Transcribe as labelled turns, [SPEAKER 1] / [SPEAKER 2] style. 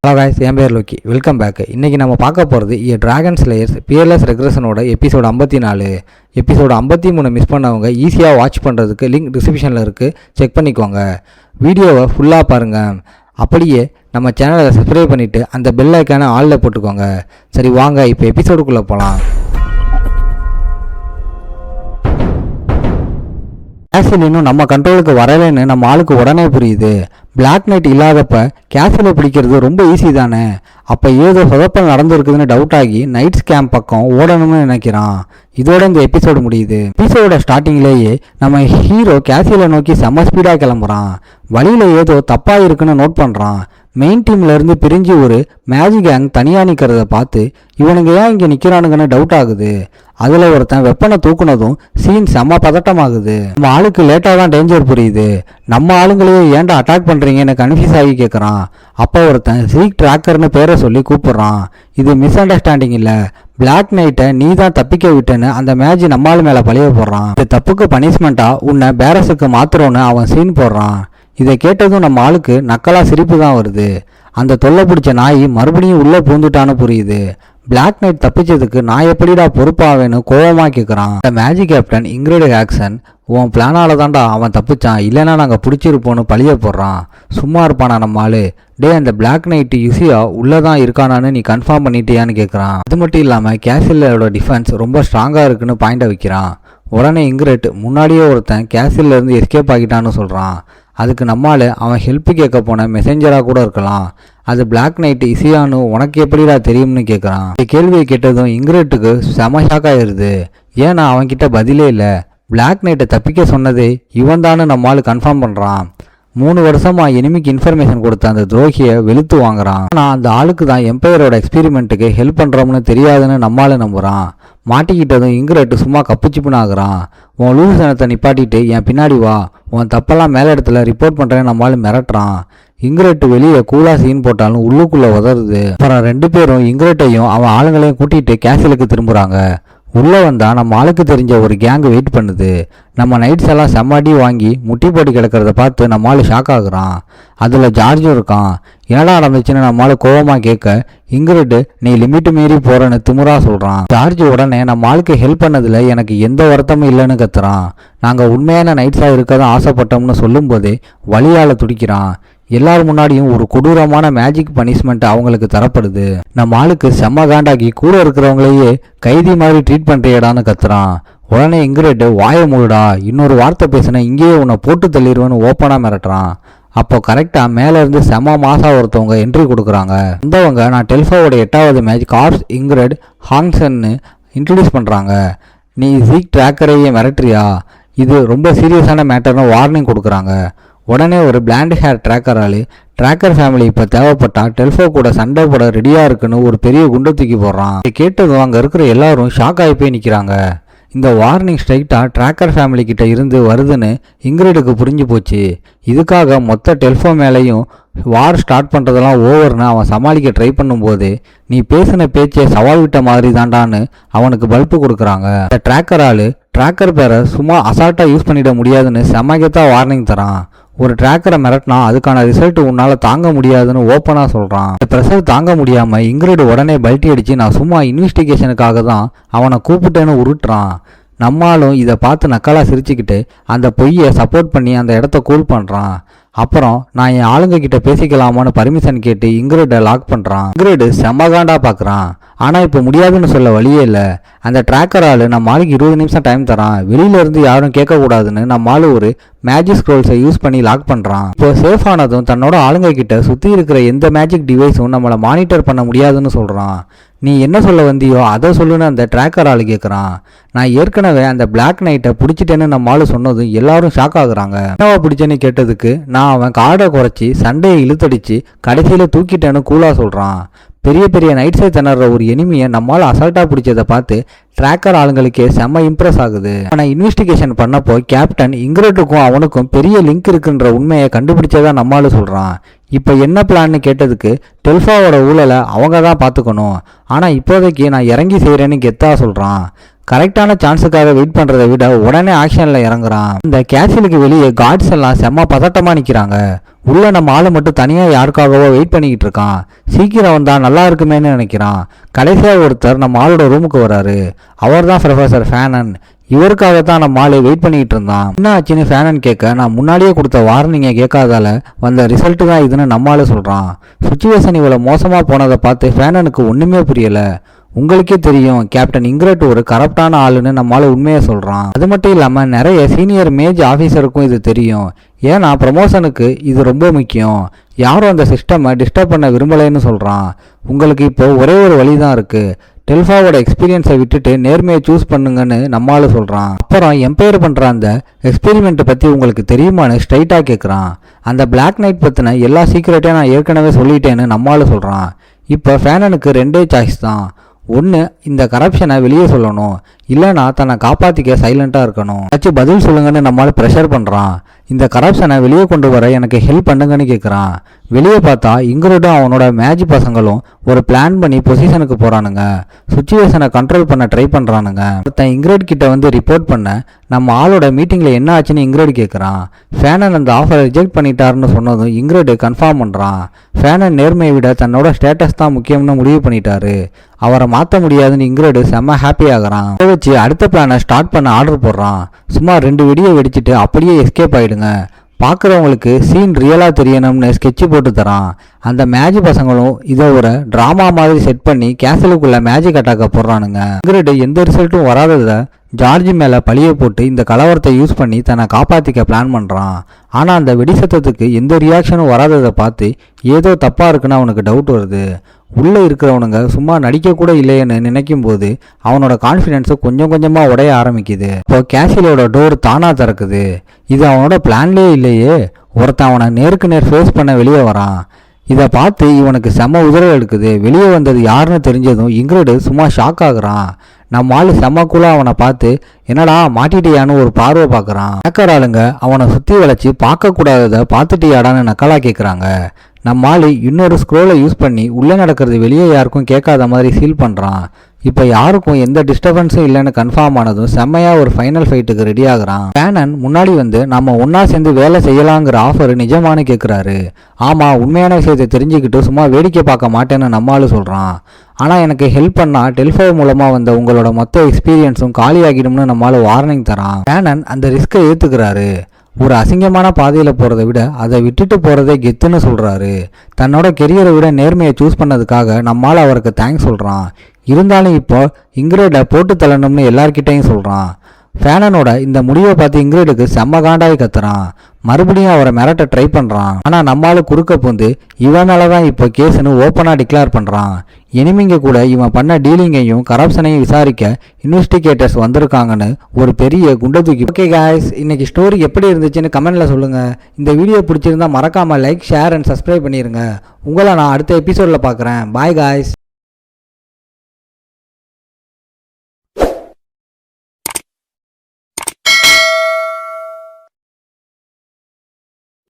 [SPEAKER 1] Hello guys, என் பேர் Loki. Welcome back. இன்றைக்கி நம்ம பார்க்க போகிறது டிராகன் ஸ்லேயர்ஸ் பியர்லெஸ் ரெக்ரெஷனோட எபிசோடு 54. எபிசோடு 53 மிஸ் பண்ணவங்க ஈஸியாக வாட்ச் பண்ணுறதுக்கு லிங்க் டிஸ்கிரிப்ஷனில் இருக்குது, செக் பண்ணிக்கோங்க. வீடியோவை ஃபுல்லாக பாருங்கள். அப்படியே நம்ம சேனலை சப்ஸ்கிரைப் பண்ணிவிட்டு அந்த பெல் ஐக்கானை ஆளில் போட்டுக்கோங்க. சரி வாங்க, இப்போ எபிசோடுக்குள்ளே போகலாம். கேசில் இன்னும் நம்ம கண்ட்ரோலுக்கு வரலைன்னு நம்ம ஆளுக்கு உடனே புரியுது. பிளாக் நைட் இல்லாதப்ப கேசிலை பிடிக்கிறது ரொம்ப ஈஸி தானே. அப்போ ஏதோ சொதப்பல் நடந்திருக்குதுன்னு டவுட் ஆகி நைட் ஸ்கேம் பக்கம் ஓடணும்னு நினைக்கிறான். இதோட இந்த எபிசோடு முடியுது. எபிசோட ஸ்டார்டிங்லேயே நம்ம ஹீரோ கேசிலை நோக்கி செம்ம ஸ்பீடாக கிளம்புறான். வழியில் ஏதோ தப்பாக இருக்குன்னு நோட் பண்ணுறான். மெயின் டீம்ல இருந்து பிரிஞ்சு ஒரு மேஜிக் கேங் தனியாக நிற்கிறத பார்த்து இவனுங்க ஏன் இங்கே நிற்கிறானுங்கன்னு டவுட் ஆகுது. அதில் ஒருத்தன் வெப்பனை தூக்குனதும் சீன் செம்ம பதட்டமாகுது. நம்ம ஆளுக்கு லேட்டாக தான் டேஞ்சர் புரியுது. நம்ம ஆளுங்களையே ஏன்டா அட்டாக் பண்ணுறீங்கன்னு கன்ஃபியூஸ் ஆகி கேட்குறான். அப்போ ஒருத்தன் சீக் ட்ராக்கர்னு பேரை சொல்லி கூப்பிட்றான். இது மிஸ் அண்டர்ஸ்டாண்டிங் இல்லை, பிளாக் நைட்டை நீ தான் தப்பிக்க விட்டுன்னு அந்த மேட்ச் நம்மால் மேலே பழிய போடுறான். இந்த தப்புக்கு பனிஷ்மெண்ட்டாக உன்னை பேரஸுக்கு மாத்துறோன்னு அவன் சீன் போடுறான். இதை கேட்டதும் நம்ம ஆளுக்கு நக்கலா சிரிப்பு தான் வருது. அந்த தொல்லை பிடிச்ச நாய் மறுபடியும் உள்ளே பூந்துட்டான்னு புரியுது. பிளாக் நைட் தப்பிச்சதுக்கு நான் எப்படிடா பொறுப்பாவேன்னு கோவமாக கேட்குறான். இந்த மேஜிக் கேப்டன் இங்கிரிட் ஆக்சன், உன் பிளானால தான்டா அவன் தப்பிச்சான், இல்லைன்னா நாங்கள் பிடிச்சிருப்போன்னு பழிய போடுறான். சும்மா இருப்பானா நம்ம ஆளு. டே, அந்த பிளாக் நைட்டு யுசியா உள்ளதான் இருக்கானான்னு நீ கன்ஃபார்ம் பண்ணிட்டியான்னு கேட்குறான். அது மட்டும் இல்லாமல் கேசிலோட டிஃபென்ஸ் ரொம்ப ஸ்ட்ராங்காக இருக்குன்னு பாயிண்டை வைக்கிறான். உடனே இங்கிரிட் முன்னாடியே ஒருத்தன் கேசில்ல இருந்து எஸ்கேப் ஆகிட்டான்னு சொல்கிறான். அதுக்கு நம்மால் அவன் ஹெல்ப் கேட்க போன மெசேஞ்சராக கூட இருக்கலாம். அது பிளாக் நைட் இசியானு உனக்கு எப்படிடா தெரியும்னு கேட்குறான். இந்த கேள்வியை கேட்டதும் இங்கிரிட்டுக்கு செம ஷாக் ஆயிடுது. ஏன்னா அவன்கிட்ட பதிலே இல்லை. பிளாக் நைட்டை தப்பிக்க சொன்னதே இவன் தானு நம்மால் கன்ஃபார்ம் பண்ணுறான். 3 வருஷமா எனிமிக்கு இன்ஃபர்மேஷன் கொடுத்த அந்த துரோகியை வெளுத்து வாங்குறான். ஆனால் அந்த ஆளுக்கு தான் எம்பையரோட எக்ஸ்பெரிமெண்ட்டுக்கு ஹெல்ப் பண்ணுறோம்னு தெரியாதுன்னு நம்மால் நம்புகிறான். மாட்டிக்கிட்டதும் இங்கிரிட் சும்மா கப்புச்சிப்புன்னு ஆகுறான். உன் லூசனத்தை நிப்பாட்டிட்டு என் பின்னாடி வா, உன் தப்பெல்லாம் மேலே இடத்துல ரிப்போர்ட் பண்ணுறேன்னு நம்மளால மிரட்டுறான். இங்கிரிட் வெளியே கூலா சீன் போட்டாலும் உள்ளுக்குள்ளே உதறுது. அப்புறம் 2 பேரும் இங்கிரிட்டையும் அவன் ஆளுங்களையும் கூட்டிகிட்டு கேசிலுக்கு திரும்புகிறாங்க. உள்ளே வந்தால் நம்ம ஆளுக்கு தெரிஞ்ச ஒரு கேங் வெயிட் பண்ணுது. நம்ம நைட்ஸ் எல்லாம் செம்மடி வாங்கி முட்டி போட்டு கிடக்கிறத பார்த்து நம்ம ஆள் ஷாக் ஆகுறான். அதில் ஜார்ஜும் இருக்கான். என்னடா நடந்துச்சுன்னு நம்ம ஆள் கோவமாக கேட்க இங்கிரிட் நீ லிமிட் மீறி போகிறேன்னு திமுறா சொல்கிறான். ஜார்ஜ் உடனே நம்ம ஆளுக்கு ஹெல்ப் பண்ணதில் எனக்கு எந்த வருத்தமும் இல்லைன்னு கத்துறான். நாங்கள் உண்மையான நைட்ஸாக இருக்க தான் ஆசைப்பட்டோம்னு சொல்லும்போதே வலியால் துடிக்கிறான். எல்லாரும் முன்னாடியும் ஒரு கொடூரமான மேஜிக் பனிஷ்மெண்ட் அவங்களுக்கு தரப்படுது. நம்ம ஆளுக்கு செம்ம காண்டாக்கி கூட இருக்கிறவங்களையே கைதி மாதிரி ட்ரீட் பண்ணுறியடான்னு கத்துறான். உடனே இங்கிரிட் வாய மூடுடா, இன்னொரு வார்த்தை பேசினா இங்கேயே உன்னை போட்டு தள்ளிடுவேன்னு ஓப்பனாக மிரட்டுறான். அப்போ கரெக்டாக மேலே இருந்து செம மாசா ஒருத்தவங்க என்ட்ரி கொடுக்குறாங்க. வந்தவங்க நான் டெல்ஃபாவோட 8வது மேட்ச் கார்ப்ஸ் இங்கிரிட் ஹாங்சன்னு இன்ட்ரடியூஸ் பண்ணுறாங்க. நீ சீக் ட்ராக்கரையே மிரட்டுறியா, இது ரொம்ப சீரியஸான மேட்டர்னு வார்னிங் கொடுக்குறாங்க. உடனே ஒரு பிளாண்ட் ஹேர் ட்ராக்கரால் ட்ராக்கர் ஃபேமிலி இப்போ தேவைப்பட்டா டெல்ஃபோ கூட சண்டை போட ரெடியாக இருக்குன்னு ஒரு பெரிய குண்டை தூக்கி போடுறான். இதை கேட்டதும் அங்கே இருக்கிற எல்லாரும் ஷாக் ஆகி போய் நிற்கிறாங்க. இந்த வார்னிங் ஸ்ட்ரைட்டாக ட்ராக்கர் ஃபேமிலி கிட்ட இருந்து வருதுன்னு இங்கிரிட்டுக்கு புரிஞ்சு போச்சு. இதுக்காக மொத்த டெல்ஃபோ மேலேயும் வார் ஸ்டார்ட் பண்ணுறதெல்லாம் ஓவர்னு அவன் சமாளிக்க ட்ரை பண்ணும்போது நீ பேசின பேச்சை சவால் விட்ட மாதிரி தாண்டான்னு அவனுக்கு பல்பு கொடுக்குறாங்க. இந்த ட்ராக்கரால் ட்ராக்கர் பேரை சும்மா அசால்ட்டாக யூஸ் பண்ணிட முடியாதுன்னு செமகத்தாக வார்னிங் தரான். ஒரு ட்ராக்கரை மிரட்டினா அதுக்கான ரிசல்ட் உன்னால் தாங்க முடியாதுன்னு ஓப்பனாக சொல்கிறான். இந்த ப்ரெஷர் தாங்க முடியாமல் இங்கிரிட் உடனே பல்ட்டி அடித்து நான் சும்மா இன்வெஸ்டிகேஷனுக்காக தான் அவனை கூப்பிட்டேன்னு உருட்டுறான். நம்மளும் இதை பார்த்து நக்கலாக சிரிச்சுக்கிட்டு அந்த பொய்யை சப்போர்ட் பண்ணி அந்த இடத்த கூல் பண்ணுறான். அப்புறம் நான் என் ஆளுங்க கிட்ட பேசிக்கலாமான்னு பர்மிஷன் கேட்டு இங்கிரிட்டை லாக் பண்ணுறான். இங்கிரிட் செம்மகாண்டா பார்க்குறான். ஆனால் இப்போ முடியாதுன்னு சொல்ல வழியே இல்லை. அந்த ட்ராக்கரால் நம்ம ஆளுக்கு 20 நிமிஷம் டைம் தரான். வெளியிலேருந்து யாரும் கேட்கக்கூடாதுன்னு நம்ம ஆளு ஒரு மேஜிக் ஸ்க்ரோல்ஸை யூஸ் பண்ணி லாக் பண்ணுறான். இப்போ சேஃப் ஆனதும் தன்னோட ஆளுங்க கிட்ட சுற்றி இருக்கிற எந்த மேஜிக் டிவைஸும் நம்மளை மானிட்டர் பண்ண முடியாதுன்னு சொல்கிறான். நீ என்ன சொல்ல வந்தியோ அதை சொல்லுன்னு அந்த ட்ராக்கர் ஆள் கேட்குறான். நான் ஏற்கனவே அந்த பிளாக் நைட்டை பிடிச்சிட்டேன்னு நம்ம ஆளு சொன்னதும் எல்லாரும் ஷாக் ஆகுறாங்க. என்னவா பிடிச்சேன்னு கேட்டதுக்கு நான் அவன் கார்டை குறைச்சி சண்டையை இழுத்தடிச்சு கடைசியில் தூக்கிட்டேன்னு கூலாக சொல்கிறான். பெரிய பெரிய நைட்ஸை திணற ஒரு எனிமியை நம்மால் அசால்ட்டாக பிடிச்சதை பார்த்து ட்ராக்கர் ஆளுங்களுக்கே செம்ம இம்ப்ரெஸ் ஆகுது. ஆனால் இன்வெஸ்டிகேஷன் பண்ணப்போ கேப்டன் இங்கிரிட்டுக்கும் அவனுக்கும் பெரிய லிங்க் இருக்குன்ற உண்மையை கண்டுபிடிச்சதா நம்மால் சொல்கிறான். இப்போ என்ன பிளான்னு கேட்டதுக்கு டெல்ஃபாவோட ஊழலை அவங்க தான் பார்த்துக்கணும், ஆனால் இப்போதைக்கு நான் இறங்கி செய்கிறேன்னு கெத்தா சொல்கிறான். கரெக்டான சான்ஸுக்காக வெயிட் பண்ணுறதை விட உடனே ஆக்ஷனில் இறங்குறான். இந்த கேசிலுக்கு வெளியே கார்ட்ஸ் எல்லாம் செம்ம பதட்டமாக நிற்கிறாங்க. உள்ள நம்ம ஆளு மட்டும் தனியாக யாருக்காகவோ வெயிட் பண்ணிக்கிட்டு இருக்கான். சீக்கிரம் வந்தா நல்லா இருக்குமேன்னு நினைக்கிறான். கடைசியாக ஒருத்தர் நம்ம ஆளோட ரூமுக்கு வராரு. அவர் தான் ப்ரொஃபசர் ஃபேனன். இவருக்காகத்தான் நம்ம ஆளு வெயிட் பண்ணிக்கிட்டு இருந்தான். என்ன ஆச்சுன்னு ஃபேனன் கேட்க, நான் முன்னாடியே கொடுத்த வார்னிங்கை கேட்காதால வந்த ரிசல்ட்டு தான் இதுன்னு நம்ம ஆளு சொல்கிறான். சுச்சுவேஷன் இவ்வளோ மோசமாக போனதை பார்த்து ஃபேனனுக்கு ஒன்றுமே புரியலை. உங்களுக்கே தெரியும் கேப்டன் இங்கிரட் ஒரு கரப்டான ஆளுன்னு நம்மளால உண்மையை சொல்கிறான். அது மட்டும் இல்லாமல் நிறைய சீனியர் மேஜ் ஆஃபீஸருக்கும் இது தெரியும். ஏன்னா ப்ரமோஷனுக்கு இது ரொம்ப முக்கியம். யாரும் அந்த சிஸ்டமை டிஸ்டர்ப் பண்ண விரும்பலைன்னு சொல்கிறான். உங்களுக்கு இப்போ ஒரே ஒரு வழி தான் இருக்குது. டெல்ஃபாவோட எக்ஸ்பீரியன்ஸை விட்டுட்டு நேர்மையை சூஸ் பண்ணுங்கன்னு நம்மளால சொல்கிறான். அப்புறம் எம்பையர் பண்ணுற அந்த எக்ஸ்பெரிமெண்ட்டை பற்றி உங்களுக்கு தெரியுமான்னு ஸ்ட்ரைட்டாக கேட்குறான். அந்த பிளாக் நைட் பற்றின எல்லா சீக்கிரட்டையும் நான் ஏற்கனவே சொல்லிட்டேன்னு நம்மளால சொல்கிறான். இப்போ ஃபேனனுக்கு ரெண்டே சாய்ஸ் தான். ஒன்று, இந்த கரப்ஷனை வெளியே சொல்லணும், இல்லைனா தன்னை காப்பாற்றிக்க சைலண்ட்டாக இருக்கணும். ஏதாச்சும் பதில் சொல்லுங்கன்னு நம்மளால ப்ரெஷர் பண்ணுறான். இந்த கரப்ஷனை வெளியே கொண்டு வர எனக்கு ஹெல்ப் பண்ணுங்கன்னு கேட்குறான். வெளியே பார்த்தா இங்கிரடும் அவனோட மேஜ் பசங்களும் ஒரு பிளான் பண்ணி பொசிஷனுக்கு போகிறானுங்க. சுச்சுவேஷனை கண்ட்ரோல் பண்ண ட்ரை பண்ணுறானுங்க. ஒருத்தன் இங்கிரட் கிட்ட வந்து ரிப்போர்ட் பண்ண நம்ம ஆளோட மீட்டிங்கில் என்ன ஆச்சுன்னு இங்கிரட் கேட்குறான். ஃபேனன் அந்த ஆஃபரை ரிஜெக்ட் பண்ணிட்டாருன்னு சொன்னதும் இங்கிரட் கன்ஃபார்ம் பண்ணுறான். ஃபேனன் நேர்மையை விட தன்னோட ஸ்டேட்டஸ் தான் முக்கியம்னு முடிவு பண்ணிட்டாரு. அவரை மாற்ற முடியாதுன்னு இங்கிரட் செம்ம ஹாப்பி ஆகிறான். அதை வச்சு அடுத்த பிளானை ஸ்டார்ட் பண்ண ஆர்டர் போடுறான். சுமார் 2 வெடியை வெடிச்சிட்டு அப்படியே எஸ்கேப் ஆகிடுங்க. பார்க்குறவங்களுக்கு சீன் ரியலாக தெரியணும்னு ஸ்கெட்சு போட்டு தரான். அந்த மேஜிக் பசங்களும் இதை ஒரு ட்ராமா மாதிரி செட் பண்ணி கேசலுக்குள்ள மேஜிக் அட்டாக்க போடுறானுங்க. இங்கிரட் எந்த ரிசல்ட்டும் வராததை ஜார்ஜ் மேலே பழிய போட்டு இந்த கலவரத்தை யூஸ் பண்ணி தன்னை காப்பாற்றிக்க பிளான் பண்ணுறான். ஆனால் அந்த வெடி சத்தத்துக்கு எந்த ரியாக்ஷனும் வராததை பார்த்து ஏதோ தப்பாக இருக்குன்னு அவனுக்கு டவுட் வருது. உள்ளே இருக்கிறவனுங்க சும்மா நடிக்கக்கூட இல்லையேன்னு நினைக்கும் போது அவனோட கான்ஃபிடென்ஸு கொஞ்சம் கொஞ்சமாக உடைய ஆரம்பிக்குது. இப்போ கேசிலோட டோர் தானாக திறக்குது. இது அவனோட பிளான்லேயே இல்லையே. ஒருத்தன் அவனை நேருக்கு நேர் ஃபேஸ் பண்ண வெளியே வரான். இதை பார்த்து இவனுக்கு செம்ம உதறல் எடுக்குது. வெளியே வந்தது யாருன்னு தெரிஞ்சதும் இங்கிரடு சும்மா ஷாக் ஆகுறான். நம்ம ஆளு செம்மக்குள்ள அவனை பார்த்து என்னடா மாட்டிட்டியான்னு ஒரு பார்வை பார்க்குறான். ஹேக்கர் ஆளுங்க அவனை சுற்றி வளைச்சி பார்க்கக்கூடாததை பார்த்துட்டியாடான்னு நக்கலாக கேட்குறாங்க. நம்ம ஆளு இன்னொரு ஸ்க்ரோலை யூஸ் பண்ணி உள்ளே நடக்கிறது வெளியே யாருக்கும் கேட்காத மாதிரி ஃபீல் பண்ணுறான். இப்போ யாருக்கும் எந்த டிஸ்டர்பன்ஸும் இல்லைன்னு கன்ஃபார்ம் ஆனதும் செம்மையாக ஒரு ஃபைனல் ஃபைட்டுக்கு ரெடி ஆகுறான். ஃபேனன் முன்னாடி வந்து நம்ம ஒன்றா சேர்ந்து வேலை செய்யலாங்கிற ஆஃபர் நிஜமானு கேட்குறாரு. ஆமாம், உண்மையான விஷயத்தை தெரிஞ்சுக்கிட்டு சும்மா வேடிக்கை பார்க்க மாட்டேன்னு நம்மளால சொல்கிறான். ஆனால் எனக்கு ஹெல்ப் பண்ணால் டெல்ஃபோ மூலமாக வந்த உங்களோட மொத்த எக்ஸ்பீரியன்ஸும் காலியாகிடும்னு நம்மளால வார்னிங் தரான். ஃபேனன் அந்த ரிஸ்க்கை ஏற்றுக்கிறாரு. ஒரு அசிங்கமான பாதையில் போகிறத விட அதை விட்டுட்டு போகிறதே கெத்துன்னு சொல்கிறாரு. தன்னோட கெரியரை விட நேர்மையை சூஸ் பண்ணதுக்காக நம்மால் அவருக்கு தேங்க்ஸ் சொல்கிறான். இருந்தாலும் இப்போ இங்கிரேடை போட்டு தள்ளணும்னு எல்லார்கிட்டையும் சொல்கிறான். ஃபேனனோட இந்த முடிவை பார்த்து இங்கிரேடுக்கு செம்ம காண்டாகி கத்துறான். மறுபடியும் அவரை மிரட்ட ட்ரை பண்ணுறான். ஆனால் நம்மளால குறுக்க பூந்து இவனால தான் இப்போ கேஸுன்னு ஓப்பனாக டிக்ளேர் பண்ணுறான். எனிமிங்க கூட இவன் பண்ண டீலிங்கையும் கரப்ஷனையும் விசாரிக்க இன்வெஸ்டிகேட்டர்ஸ் வந்திருக்காங்கன்னு ஒரு பெரிய குண்டை தூக்கி. ஓகே காய்ஸ், இன்னைக்கு ஸ்டோரி எப்படி இருந்துச்சுன்னு கமெண்ட்டில் சொல்லுங்கள். இந்த வீடியோ பிடிச்சிருந்தா மறக்காமல் லைக், ஷேர் அண்ட் சப்ஸ்கிரைப் பண்ணிடுங்க. உங்களை நான் அடுத்த எபிசோடில் பார்க்குறேன். Bye guys.